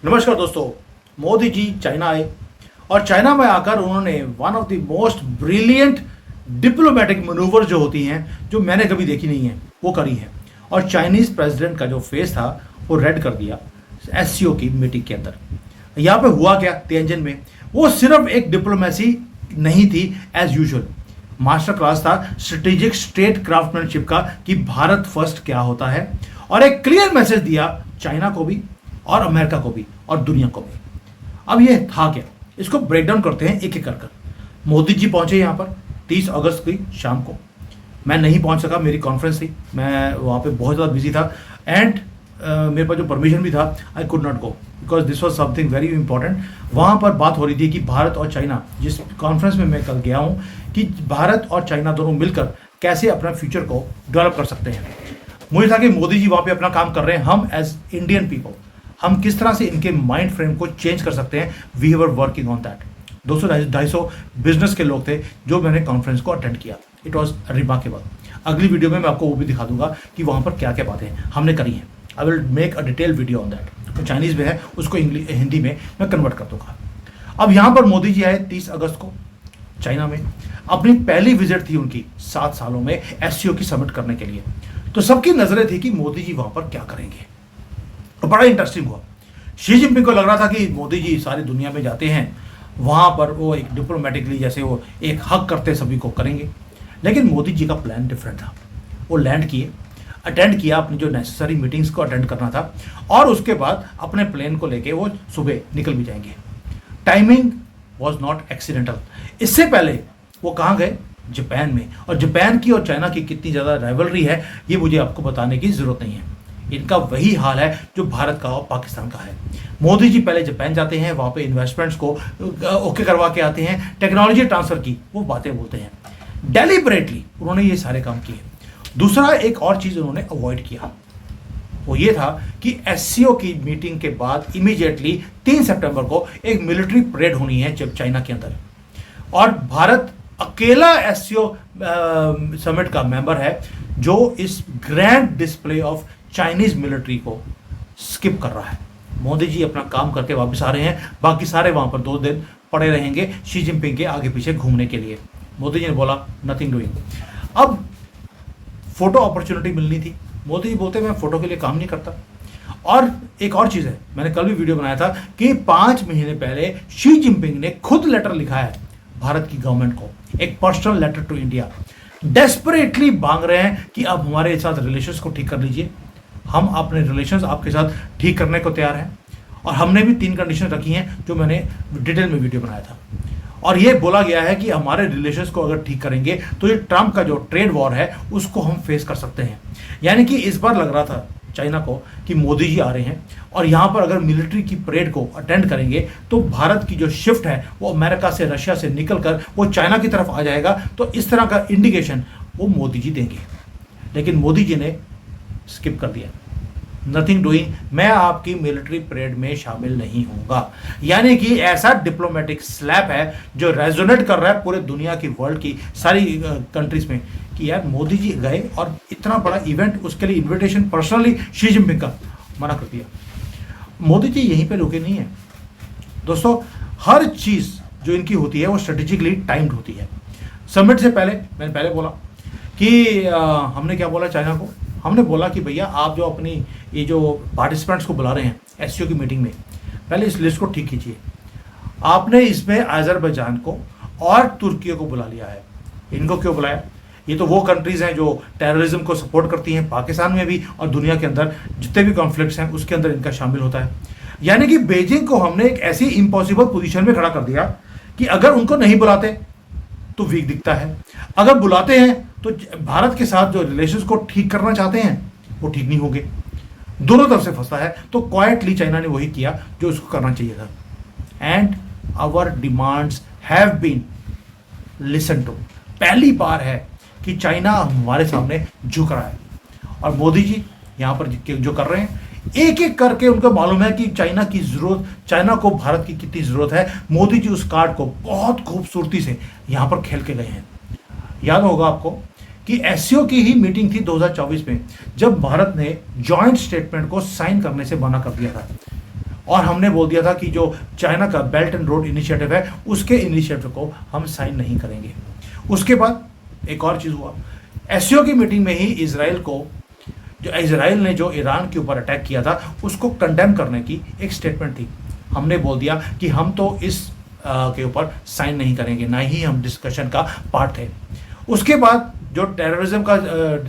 नमस्कार दोस्तों। मोदी जी चाइना आए और चाइना में आकर उन्होंने one of the most brilliant diplomatic manoeuvre जो होती हैं, जो मैंने कभी देखी नहीं है, वो करी है। और चाइनीज प्रेसिडेंट का जो फेस था वो रेड कर दिया एससीओ की मीटिंग के अंदर। यहाँ पे हुआ क्या तियानजिन में, वो सिर्फ एक डिप्लोमेसी नहीं थी, एज यूजुअल मास्टर क्लास था स्ट्रेटेजिक स्टेट क्राफ्टमैनशिप का कि भारत फर्स्ट क्या होता है, और एक क्लियर मैसेज दिया चाइना को भी और अमेरिका को भी और दुनिया को भी। अब ये था क्या, इसको ब्रेक डाउन करते हैं एक एक कर कर। मोदी जी पहुंचे यहाँ पर 30 अगस्त की शाम को। मैं नहीं पहुंच सका, मेरी कॉन्फ्रेंस थी, मैं वहाँ पे बहुत ज़्यादा बिजी था एंड मेरे पास जो परमिशन भी था, I could not go because this was something very important. वहाँ पर बात हो रही थी कि भारत और चाइना, जिस कॉन्फ्रेंस में मैं कल गया हूँ, कि भारत और चाइना दोनों मिलकर कैसे अपना फ्यूचर को डेवलप कर सकते हैं। मुझे था कि मोदी जी वहाँ पे अपना काम कर रहे हैं, हम एज इंडियन पीपल हम किस तरह से इनके माइंड फ्रेम को चेंज कर सकते हैं। We were working on that. 200-250 business के लोग थे जो मैंने कॉन्फ्रेंस को अटेंड किया। It was remarkable. अगली वीडियो में मैं आपको वो भी दिखा दूंगा कि वहाँ पर क्या क्या बातें हमने करी हैं। I will make a detail video on that. तो चाइनीज़ में है, उसको हिंदी में मैं कन्वर्ट कर दूंगा। अब यहाँ पर मोदी जी आए 30 अगस्त को चाइना में। अपनी पहली विजिट थी उनकी 7 सालों में एससीओ की समिट करने के लिए। तो सबकी नजरें थी कि मोदी जी वहाँ पर क्या करेंगे। तो बड़ा इंटरेस्टिंग हुआ। शी जिनपिंग को लग रहा था कि मोदी जी सारी दुनिया में जाते हैं, वहाँ पर वो एक डिप्लोमेटिकली जैसे वो एक हक करते सभी को करेंगे। लेकिन मोदी जी का प्लान डिफरेंट था। वो लैंड किए, अटेंड किया, अपनी जो नेसेसरी मीटिंग्स को अटेंड करना था, और उसके बाद अपने प्लेन को लेके वो सुबह निकल भी जाएंगे। Timing was not accidental. इससे पहले वो कहाँ गए? जापान में। और जापान की और चाइना की कितनी ज़्यादा राइवलरी है ये मुझे आपको बताने की ज़रूरत नहीं है। इनका वही हाल है जो भारत का और पाकिस्तान का है। मोदी जी पहले जापान जाते हैं, वहाँ पे इन्वेस्टमेंट्स को ओके करवा के आते हैं, टेक्नोलॉजी ट्रांसफ़र की वो बातें बोलते हैं। डेलिबरेटली उन्होंने ये सारे काम किए। दूसरा एक और चीज़ उन्होंने अवॉइड किया, वो ये था कि एससीओ की मीटिंग के बाद इमीडिएटली 3 सितंबर को एक मिलिट्री परेड होनी है जब चाइना के अंदर, और भारत अकेला एससीओ समिट का मेंबर है जो इस grand display of Chinese military को स्किप कर रहा है। मोदी जी अपना काम करके वापस आ रहे हैं, बाकी सारे वहां पर 2 दिन पड़े रहेंगे शी जिनपिंग के आगे पीछे घूमने के लिए। मोदी जी ने बोला नथिंग डूइंग। अब फोटो अपॉर्चुनिटी मिलनी थी। मोदी जी बोलते मैं फोटो के लिए काम नहीं करता। और एक और चीज़ है, मैंने कल भी वीडियो बनाया था कि 5 महीने पहले शी जिनपिंग ने खुद लेटर लिखा है भारत की गवर्नमेंट को, एक personal letter to India. Desperately मांग रहे हैं कि आप हमारे साथ रिलेशंस को ठीक कर लीजिए, हम अपने रिलेशंस आपके साथ ठीक करने को तैयार हैं। और हमने भी 3 कंडीशन रखी हैं जो मैंने डिटेल में वीडियो बनाया था। और ये बोला गया है कि हमारे रिलेशंस को अगर ठीक करेंगे तो ये ट्रंप का जो ट्रेड वॉर है उसको हम फेस कर सकते हैं। यानी कि इस बार लग रहा था चाइना को कि मोदी जी आ रहे हैं और यहाँ पर अगर मिलिट्री की परेड को अटेंड करेंगे तो भारत की जो शिफ्ट है वो अमेरिका से, रशिया से निकल कर वो चाइना की तरफ आ जाएगा। तो इस तरह का इंडिकेशन वो मोदी जी देंगे। लेकिन मोदी जी ने स्किप कर दिया, नथिंग डूइंग, मैं आपकी मिलिट्री परेड में शामिल नहीं होऊंगा। यानी कि ऐसा डिप्लोमेटिक स्लैप है जो रेजोनेट कर रहा है पूरे दुनिया की, वर्ल्ड की सारी कंट्रीज में, कि यार मोदी जी गए और इतना बड़ा इवेंट, उसके लिए इन्विटेशन पर्सनली शी जिनपिंग का मना कर दिया। मोदी जी यहीं पे रुके नहीं है दोस्तों। हर चीज़ जो इनकी होती है वो स्ट्रेटेजिकली टाइम्ड होती है। समिट से पहले मैंने पहले बोला कि हमने क्या बोला चाइना को, हमने बोला कि भैया आप जो अपनी ये जो पार्टिसिपेंट्स को बुला रहे हैं एससीओ की मीटिंग में, पहले इस लिस्ट को ठीक कीजिए। आपने इसमें अजरबैजान को और तुर्की को बुला लिया है। इनको क्यों बुलाया? ये तो वो कंट्रीज़ हैं जो टेररिज्म को सपोर्ट करती हैं, पाकिस्तान में भी और दुनिया के अंदर जितने भी कॉन्फ्लिक्ट्स हैं उसके अंदर इनका शामिल होता है। यानी कि बीजिंग को हमने एक ऐसी इम्पॉसिबल पोजीशन में खड़ा कर दिया कि अगर उनको नहीं बुलाते तो वीक दिखता है, अगर बुलाते हैं तो भारत के साथ जो रिलेशंस को ठीक करना चाहते हैं वो ठीक नहीं होंगे। दोनों तरफ से फंसता है। तो क्वाइटली चाइना ने वही किया जो उसको करना चाहिए था। And our demands have been listen to. पहली बार है कि चाइना हमारे सामने झुक रहा है, और मोदी जी यहाँ पर जो कर रहे हैं एक एक करके उनको मालूम है कि चाइना की जरूरत, चाइना को भारत की कितनी जरूरत है। मोदी जी उस कार्ड को बहुत खूबसूरती से यहाँ पर खेल के गए हैं। याद होगा आपको कि एससीओ की ही मीटिंग थी 2024 में, जब भारत ने जॉइंट स्टेटमेंट को साइन करने से मना कर दिया था। और हमने बोल दिया था कि जो चाइना का बेल्ट एंड रोड इनिशिएटिव है उसके इनिशिएटिव को हम साइन नहीं करेंगे। उसके बाद एक और चीज़ हुआ, एससीओ की मीटिंग में ही इसराइल ने जो ईरान के ऊपर अटैक किया था उसको कंडेम करने की एक स्टेटमेंट थी। हमने बोल दिया कि हम तो इस के ऊपर साइन नहीं करेंगे, ना ही हम डिस्कशन का पार्ट थे। उसके बाद जो टेररिज्म का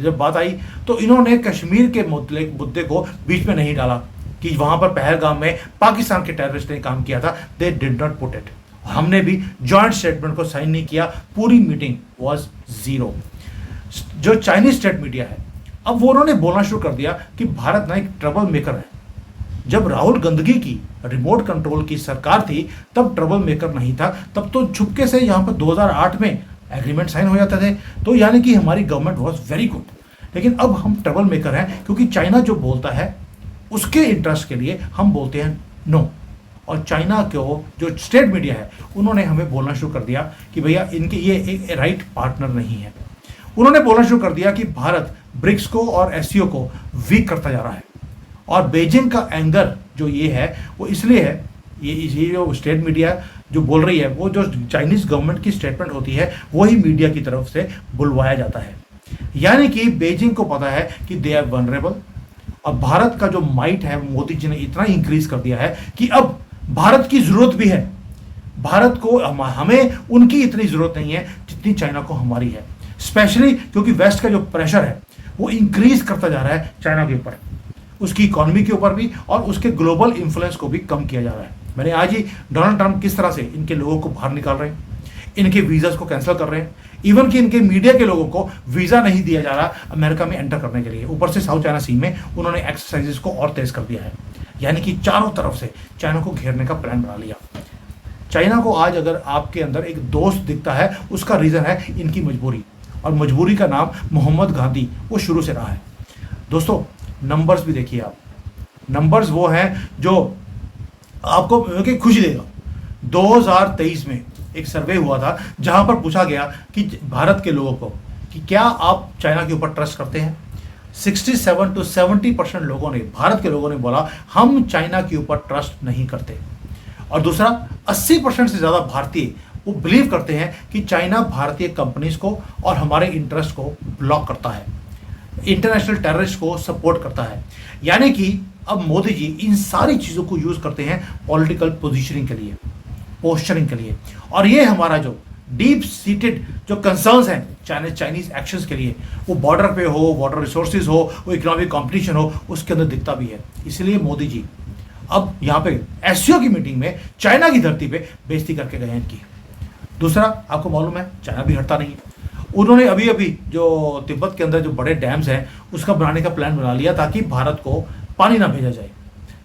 जब बात आई तो इन्होंने कश्मीर के मुद्दे को बीच में नहीं डाला कि वहां पर पहलगाम में पाकिस्तान के टेररिस्ट ने काम किया था। They did not put it. हमने भी जॉइंट स्टेटमेंट को साइन नहीं किया। पूरी मीटिंग वाज जीरो। जो चाइनीज स्टेट मीडिया है, अब वो उन्होंने बोलना शुरू कर दिया कि भारत ना एक ट्रबल मेकर है। जब राहुल गांधी की रिमोट कंट्रोल की सरकार थी तब ट्रबल मेकर नहीं था, तब तो छुपके से यहाँ पर 2008 में एग्रीमेंट साइन हो जाते थे। तो यानी कि हमारी गवर्नमेंट वॉज वेरी गुड। लेकिन अब हम ट्रबल मेकर हैं क्योंकि चाइना जो बोलता है उसके इंटरेस्ट के लिए हम बोलते हैं नो। और चाइना को जो स्टेट मीडिया है उन्होंने हमें बोलना शुरू कर दिया कि भैया इनके ये एक राइट पार्टनर नहीं है। उन्होंने बोलना शुरू कर दिया कि भारत ब्रिक्स को और एससीओ को वीक करता जा रहा है। और बीजिंग का एंगर जो ये है वो इसलिए है, ये जो स्टेट मीडिया जो बोल रही है वो जो चाइनीज गवर्नमेंट की स्टेटमेंट होती है वही मीडिया की तरफ से बुलवाया जाता है। यानी कि बीजिंग को पता है कि दे आर वनरेबल। और भारत का जो माइट है मोदी जी ने इतना इंक्रीज कर दिया है कि अब भारत की जरूरत भी है। भारत को हमें उनकी इतनी जरूरत नहीं है जितनी चाइना को हमारी है, स्पेशली क्योंकि वेस्ट का जो प्रेशर है वो इंक्रीज करता जा रहा है चाइना के ऊपर, उसकी इकोनॉमी के ऊपर भी और उसके ग्लोबल इन्फ्लुएंस को भी कम किया जा रहा है। मैंने आज ही डोनाल्ड ट्रंप किस तरह से इनके लोगों को बाहर निकाल रहे हैं, इनके वीज़ास को कैंसिल कर रहे हैं, इवन कि इनके मीडिया के लोगों को वीज़ा नहीं दिया जा रहा अमेरिका में एंटर करने के लिए। ऊपर से साउथ चाइना सी में उन्होंने एक्सरसाइजेस को और तेज कर दिया है। यानी कि चारों तरफ से चाइना को घेरने का प्लान बना लिया। चाइना को आज अगर आपके अंदर एक दोस्त दिखता है उसका रीज़न है इनकी मजबूरी, और मजबूरी का नाम मोहम्मद गांधी वो शुरू से रहा है। दोस्तों नंबर्स भी देखिए आप, नंबर्स वो हैं जो आपको खुशी देगा। 2023 में एक सर्वे हुआ था जहां पर पूछा गया कि भारत के लोगों को कि क्या आप चाइना के ऊपर ट्रस्ट करते हैं। 67 to 70% लोगों ने, भारत के लोगों ने बोला हम चाइना के ऊपर ट्रस्ट नहीं करते। और दूसरा 80% से ज़्यादा भारतीय वो बिलीव करते हैं कि चाइना भारतीय कंपनीज को और हमारे इंटरेस्ट को ब्लॉक करता है, इंटरनेशनल टेररिस्ट को सपोर्ट करता है। यानी कि अब मोदी जी इन सारी चीज़ों को यूज़ करते हैं पॉलिटिकल पोजीशनिंग के लिए, पोस्चरिंग के लिए। और ये हमारा जो डीप सीटेड जो कंसर्न्स हैं चाइनीज एक्शंस के लिए, वो बॉर्डर पे हो, वाटर रिसोर्सेज हो, वो इकोनॉमिक कंपटीशन हो, उसके अंदर दिखता भी है। इसलिए मोदी जी अब यहाँ पे एससीओ की मीटिंग में चाइना की धरती पे बेइज्जती करके गए हैं इनकी। दूसरा आपको मालूम है चाइना भी हटता नहीं है। उन्होंने अभी अभी जो तिब्बत के अंदर जो बड़े डैम्स हैं उसका बनाने का प्लान बना लिया ताकि भारत को पानी ना भेजा जाए।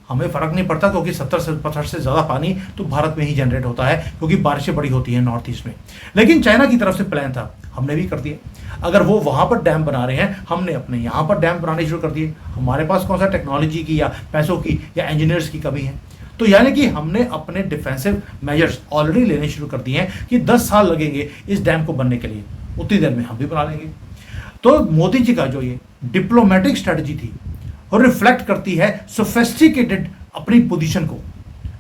हमें फ़र्क नहीं पड़ता क्योंकि 70% से ज़्यादा पानी तो भारत में ही जनरेट होता है क्योंकि बारिशें बड़ी होती हैं नॉर्थ ईस्ट में। लेकिन चाइना की तरफ से प्लान था, हमने भी कर दिए। अगर वो वहाँ पर डैम बना रहे हैं, हमने अपने यहाँ पर डैम बनाने शुरू कर दिए। हमारे पास कौन सा टेक्नोलॉजी की या पैसों की या इंजीनियर्स की कमी है। तो यानी कि हमने अपने डिफेंसिव मेजर्स ऑलरेडी लेने शुरू कर दिए हैं कि 10 साल लगेंगे इस डैम को बनने के लिए, उतनी देर में हम भी बना लेंगे। तो मोदी जी का जो ये डिप्लोमेटिक स्ट्रेटजी थी और रिफ्लेक्ट करती है सोफिस्टिकेटेड अपनी पोजीशन को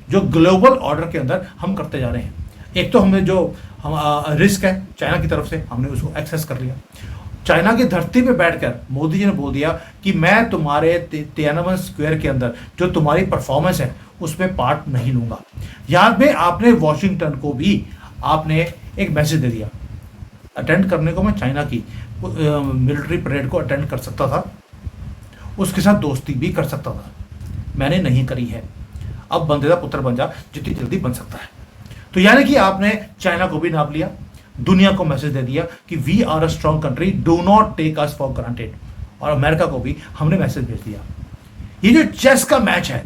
जो ग्लोबल ऑर्डर के अंदर हम करते जा रहे हैं। एक तो हमने जो रिस्क है चाइना की तरफ से हमने उसको एक्सेस कर लिया। चाइना की धरती पे बैठकर मोदी जी ने बोल दिया कि मैं तुम्हारे तियानवन स्क्वायर के अंदर जो तुम्हारी परफॉर्मेंस है उसमें पार्ट नहीं लूंगा। यहाँ पे आपने वॉशिंगटन को भी आपने एक मैसेज दे दिया। अटेंड करने को मैं चाइना की मिलिट्री परेड को अटेंड कर सकता था, उसके साथ दोस्ती भी कर सकता था, मैंने नहीं करी है। अब बंदेदा पुत्र बन जा जितनी जल्दी बन सकता है। तो यानी कि आपने चाइना को भी नाप लिया, दुनिया को मैसेज दे दिया कि we are a strong country, do not take us for granted. और अमेरिका को भी हमने मैसेज भेज दिया। ये जो चेस का मैच है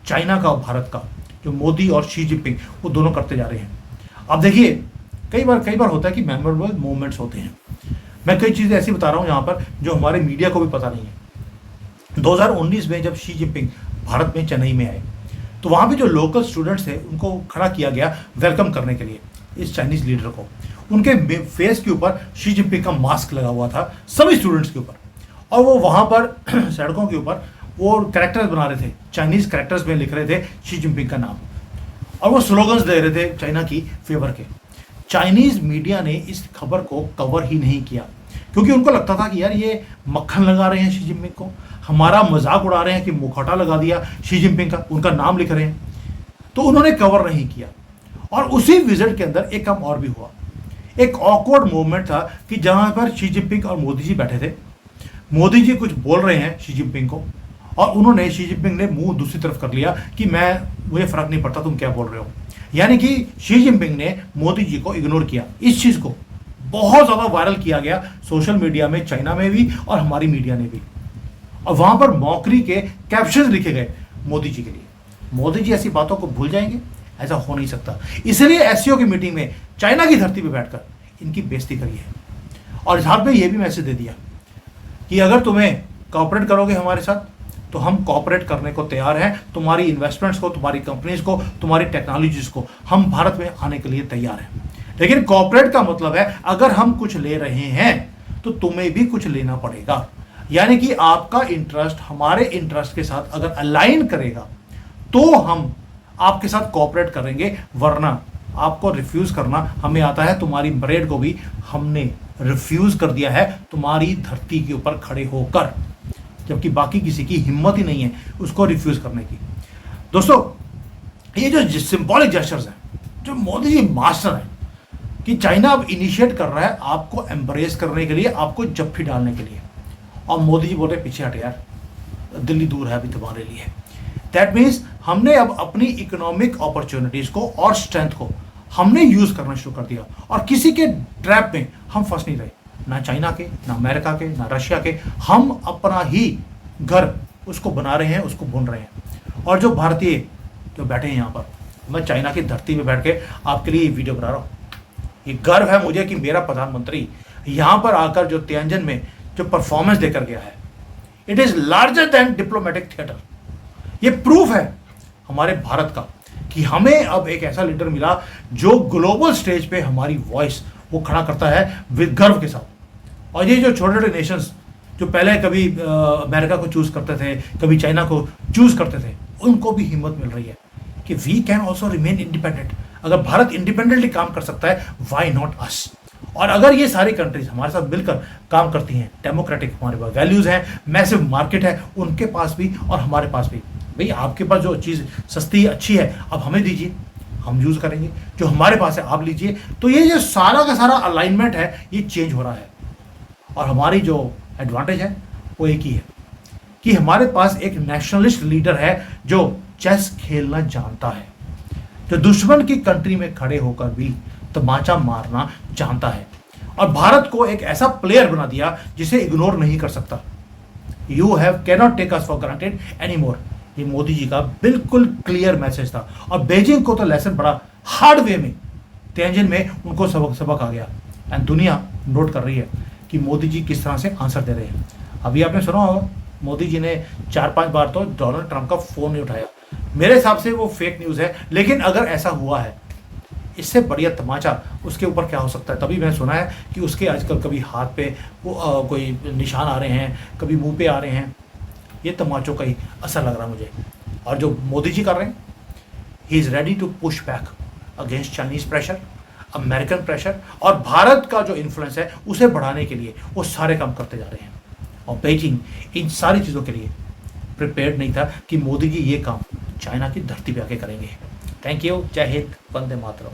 चाइना का और भारत का, जो मोदी और शी जिनपिंग वो दोनों करते जा रहे हैं। अब देखिए कई बार होता है कि मेमोरेबल मोमेंट्स होते हैं। मैं कई चीज़ें ऐसी बता रहा हूँ यहाँ पर जो हमारे मीडिया को भी पता नहीं है। 2019 में जब शी जिनपिंग भारत में चेन्नई में आए तो वहाँ पे जो लोकल स्टूडेंट्स थे उनको खड़ा किया गया वेलकम करने के लिए इस चाइनीज लीडर को। उनके फेस के ऊपर शी जिनपिंग का मास्क लगा हुआ था सभी स्टूडेंट्स के ऊपर, और वो वहाँ पर सड़कों के ऊपर वो कैरेक्टर्स बना रहे थे, चाइनीज कैरेक्टर्स में लिख रहे थे शी जिनपिंग का नाम, और वो स्लोगन्स दे रहे थे चाइना की फेवर के। चाइनीज मीडिया ने इस खबर को कवर ही नहीं किया, क्योंकि उनको लगता था कि यार ये मक्खन लगा रहे हैं शी जिनपिंग को, हमारा मजाक उड़ा रहे हैं कि मुखौटा लगा दिया शी जिनपिंग का, उनका नाम लिख रहे हैं, तो उन्होंने कवर नहीं किया। और उसी विजिट के अंदर एक काम और भी हुआ, एक ऑकवर्ड मोमेंट था कि जहां पर शी जिनपिंग और मोदी जी बैठे थे, मोदी जी कुछ बोल रहे हैं शी जिनपिंग को, और उन्होंने शी जिनपिंग ने मुंह दूसरी तरफ कर लिया कि मुझे फर्क नहीं पड़ता तुम क्या बोल रहे हो। यानी कि शी जिनपिंग ने मोदी जी को इग्नोर किया। इस चीज को बहुत ज्यादा वायरल किया गया सोशल मीडिया में, चाइना में भी और हमारी मीडिया ने भी, और वहां पर मौकरी के कैप्शंस लिखे गए मोदी जी के लिए। मोदी जी ऐसी बातों को भूल जाएंगे? ऐसा हो नहीं सकता। इसलिए एससीओ की मीटिंग में चाइना की धरती पर बैठकर इनकी बेइज्जती करी है, और साथ में यह भी मैसेज दे दिया कि अगर तुम्हें कॉपरेट करोगे हमारे साथ तो हम कॉपरेट करने को तैयार हैं, तुम्हारी इन्वेस्टमेंट्स को, तुम्हारी कंपनीज को, तुम्हारी टेक्नोलॉजीज को हम भारत में आने के लिए तैयार हैं। लेकिन कॉपरेट का मतलब है अगर हम कुछ ले रहे हैं तो तुम्हें भी कुछ लेना पड़ेगा। यानी कि आपका इंटरेस्ट हमारे इंटरेस्ट के साथ अगर अलाइन करेगा तो हम आपके साथ कॉपरेट करेंगे, वरना आपको रिफ्यूज करना हमें आता है। तुम्हारी ब्रेड को भी हमने रिफ्यूज कर दिया है तुम्हारी धरती के ऊपर खड़े होकर, जबकि बाकी किसी की हिम्मत ही नहीं है उसको रिफ्यूज करने की। दोस्तों, ये जो सिंबॉलिक जेस्चर्स हैं, जो मोदी जी मास्टर हैं कि चाइना अब इनिशिएट कर रहा है आपको एम्ब्रेस करने के लिए, आपको जप्फी डालने के लिए, और मोदी जी बोल रहे पीछे हट यार, दिल्ली दूर है अभी तुम्हारे लिए। दैट मीन्स हमने अब अपनी इकोनॉमिक अपॉर्चुनिटीज को और स्ट्रेंथ को हमने यूज करना शुरू कर दिया, और किसी के ट्रैप में हम फंस नहीं रहे, ना चाइना के, ना अमेरिका के, ना रशिया के। हम अपना ही घर उसको बना रहे हैं, उसको बुन रहे हैं। और जो भारतीय जो बैठे हैं यहाँ पर, मैं चाइना की धरती में बैठ के आपके लिए वीडियो बना रहा हूँ। ये गर्व है मुझे कि मेरा प्रधानमंत्री यहाँ पर आकर जो तियानजन में जो परफॉर्मेंस देकर गया है, it is larger than diplomatic theatre. ये प्रूफ है हमारे भारत का कि हमें अब एक ऐसा लीडर मिला जो ग्लोबल स्टेज पे हमारी वॉइस वो खड़ा करता है विद गर्व के साथ। और ये जो छोटे छोटे नेशंस जो पहले कभी अमेरिका को चूज करते थे, कभी चाइना को चूज करते थे, उनको भी हिम्मत मिल रही है कि we can also remain independent. अगर भारत इंडिपेंडेंटली काम कर सकता है, व्हाई नॉट अस। और अगर ये सारी कंट्रीज हमारे साथ मिलकर काम करती हैं, डेमोक्रेटिक हमारे पास वैल्यूज हैं, मैसिव मार्केट है उनके पास भी और हमारे पास भी। भाई आपके पास जो चीज़ सस्ती अच्छी है अब हमें दीजिए, हम यूज़ करेंगे। जो हमारे पास है आप लीजिए। तो ये जो सारा का सारा अलाइनमेंट है ये चेंज हो रहा है। और हमारी जो एडवांटेज है वो एक ही है कि हमारे पास एक नेशनलिस्ट लीडर है जो चेस खेलना जानता है, जो दुश्मन की कंट्री में खड़े होकर भी तमाचा मारना जानता है, और भारत को एक ऐसा प्लेयर बना दिया जिसे इग्नोर नहीं कर सकता। You have cannot take us for granted any more. ये मोदी जी का बिल्कुल क्लियर मैसेज था, और बीजिंग को तो लेसन बड़ा हार्ड वे में, तियानजिन में उनको सबक आ गया। एंड दुनिया नोट कर रही है कि मोदी जी किस तरह से आंसर दे रहे हैं। अभी आपने सुना होगा मोदी जी ने 4-5 बार तो डोनाल्ड ट्रंप का फोन नहीं उठाया। मेरे हिसाब से वो फेक न्यूज़ है, लेकिन अगर ऐसा हुआ है इससे बढ़िया तमाचा उसके ऊपर क्या हो सकता है। तभी मैंने सुना है कि उसके आजकल कभी हाथ पे वो कोई निशान आ रहे हैं, कभी मुंह पे आ रहे हैं। ये तमाचों का ही असर लग रहा है मुझे। और जो मोदी जी कर रहे हैं, he is ready to push back against Chinese pressure, American pressure, और भारत का जो इन्फ्लुएंस है उसे बढ़ाने के लिए वो सारे काम करते जा रहे हैं। और बीजिंग इन सारी चीज़ों के लिए प्रिपेयर्ड नहीं था कि मोदी जी ये काम चाइना की धरती पे आके करेंगे। Thank you. जय हिंद, वंदे मातरम।